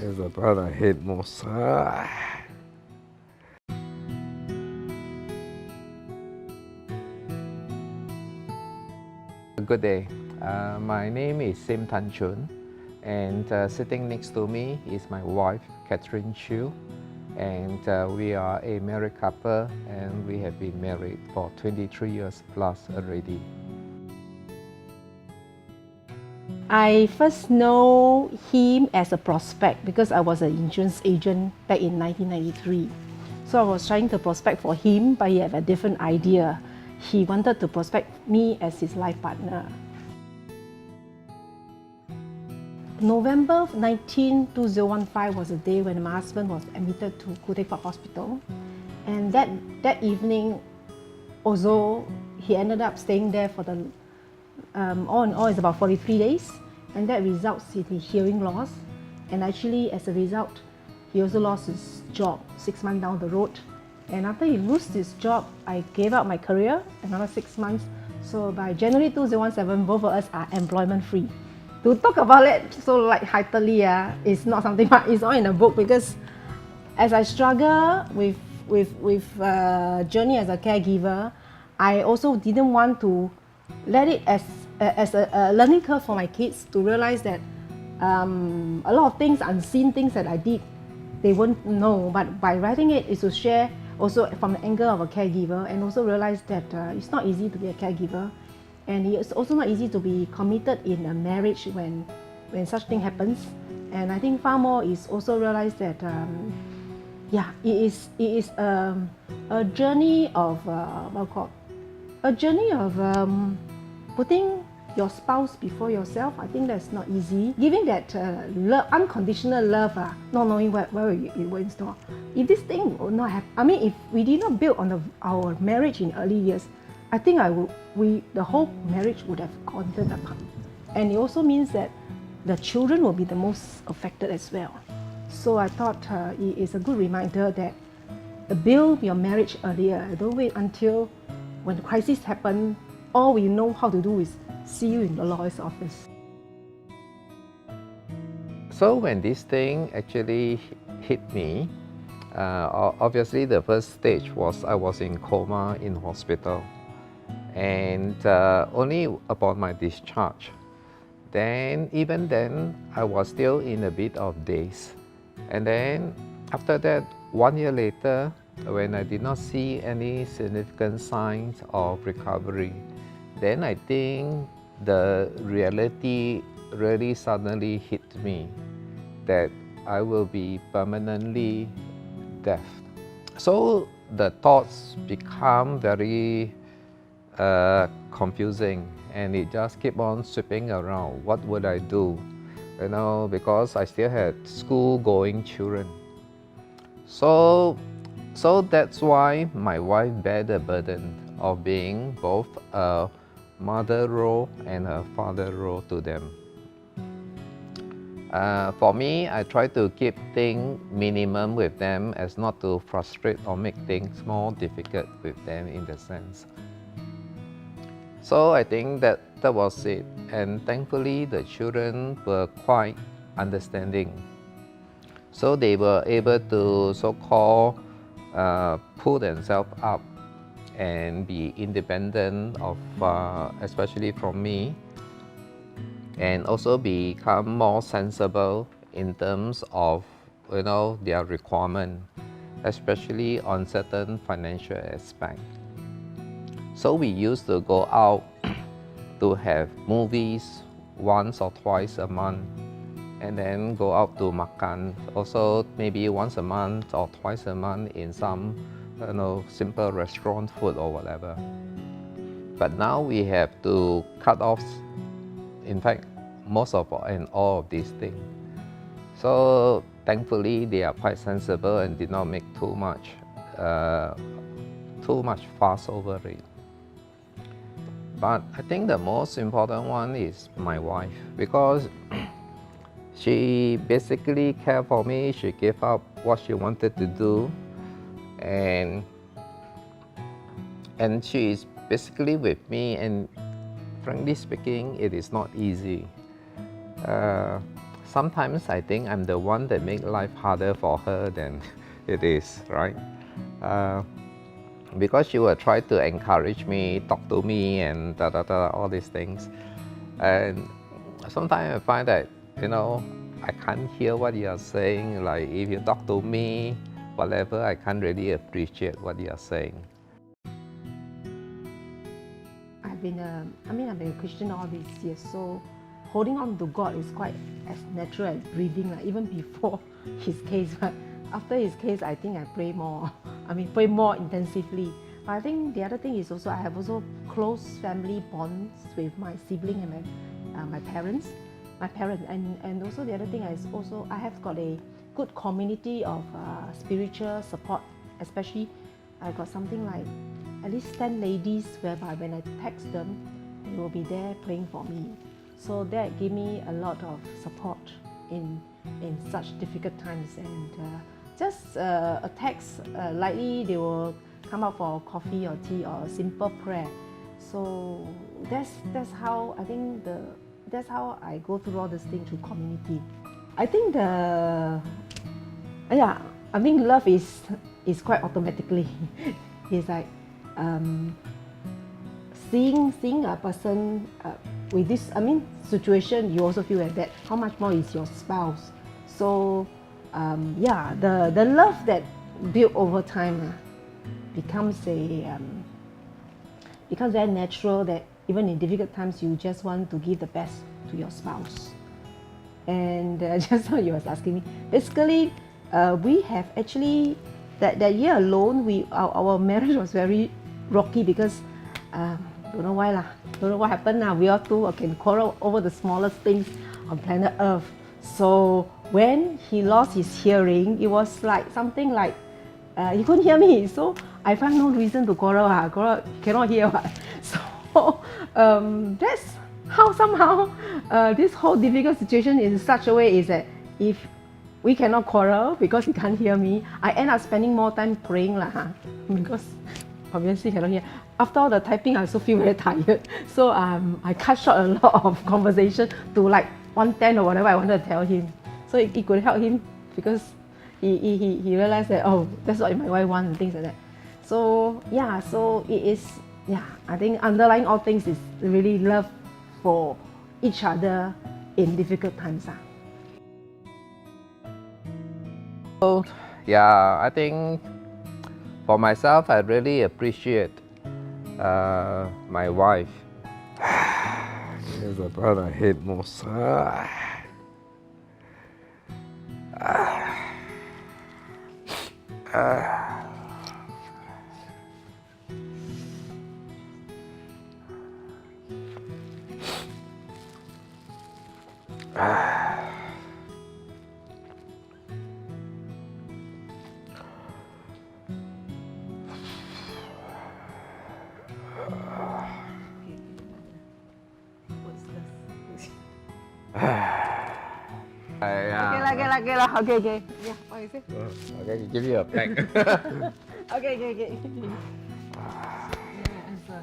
It's the part I hate most. Good day. My name is Tharn Chun, and sitting next to me is my wife, Catherine Chu, and we are a married couple, and we have been married for 23 years plus already. I first know him as a prospect because I was an insurance agent back in 1993. So I was trying to prospect for him, but he had a different idea. He wanted to prospect me as his life partner. November 19, 2015 was the day when my husband was admitted to Khoo Teck Puat Hospital. And that evening, also, he ended up staying there for the all in all is about 43 days, and that results in his hearing loss. And actually, as a result, he also lost his job 6 months down the road. And after he lost his job, I gave up my career another 6 months. So by January 2017, both of us are employment free. To talk about it so lightheartedly, it's not something, but it's all in a book because as I struggle with journey as a caregiver, I also didn't want to let it as a learning curve for my kids to realize that a lot of things, unseen things that I did, they won't know. But by writing it is to share also from the angle of a caregiver, and also realize that it's not easy to be a caregiver, and it's also not easy to be committed in a marriage when such thing happens. And I think far more is also realize that it is a journey of putting your spouse before yourself. I think that's not easy. Giving that love, unconditional love, not knowing where it will install. If this thing will not happen, I mean, if we did not build on our marriage in early years, I think the whole marriage would have gone apart. And it also means that the children will be the most affected as well. So I thought it is a good reminder that build your marriage earlier. Don't wait until when the crisis happens. All we know how to do is see you in the lawyer's office. So when this thing actually hit me, obviously the first stage was I was in coma in hospital, and only upon my discharge, even then I was still in a bit of daze. And then after that, 1 year later, when I did not see any significant signs of recovery, then I think the reality really suddenly hit me that I will be permanently deaf. So the thoughts become very confusing, and it just keep on sweeping around. What would I do? You know, because I still had school-going children. So that's why my wife bear the burden of being both a mother role and a father role to them. For me, I try to keep things minimum with them as not to frustrate or make things more difficult with them in the sense. So I think that was it, and thankfully the children were quite understanding. So they were able to so-called pull themselves up and be independent of, especially from me, and also become more sensible in terms of their requirement, especially on certain financial aspects. So we used to go out to have movies once or twice a month, and then go out to makan also maybe once a month or twice a month in some simple restaurant food or whatever. But now we have to cut off, in fact, most of and all of these things. So thankfully they are quite sensible and did not make too much fuss over it. But I think the most important one is my wife, because she basically cared for me. She gave up what she wanted to do, and she is basically with me, and frankly speaking, it is not easy. sometimes I think I'm the one that make life harder for her than it is, right? Because she will try to encourage me, talk to me, and all these things. And sometimes I find that, I can't hear what you are saying. Like if you talk to me, whatever, I can't really appreciate what you are saying. I've been a Christian all these years, so holding on to God is quite as natural as breathing, like even before his case. But after his case, I think I pray more. Pray more intensively. But I think the other thing is also I have also close family bonds with my sibling and my parents. And also the other thing is also I have got a good community of spiritual support. Especially I got something like at least 10 ladies whereby when I text them, they will be there praying for me. So that gave me a lot of support in such difficult times. And just a text, lightly they will come out for coffee or tea or a simple prayer. So that's how I think that's how I go through all this thing through community. I think love is quite automatically. It's like seeing a person with this situation, you also feel like that. How much more is your spouse? So the love that built over time becomes very natural, that even in difficult times you just want to give the best to your spouse. And just now you was asking me, basically we have actually that year alone, our marriage was very rocky because don't know why don't know what happened now. We all two can quarrel over the smallest things on planet Earth. So when he lost his hearing, it was like something like he couldn't hear me. So I found no reason to quarrel. Quarrel cannot hear. So that's how somehow this whole difficult situation in such a way is that if we cannot quarrel because he can't hear me, I end up spending more time praying because obviously cannot hear. After all the typing, I also feel very tired. So I cut short a lot of conversation to like 1:10 or whatever I wanted to tell him. So it could help him because he realized that, oh, that's what my wife wants and things like that. So so it is, I think underlying all things is really love for each other in difficult times. So I think for myself, I really appreciate my wife. Here's the part I hate most. Okay. Yeah, what is it? Okay, give you a peck. Okay. Yeah, answer.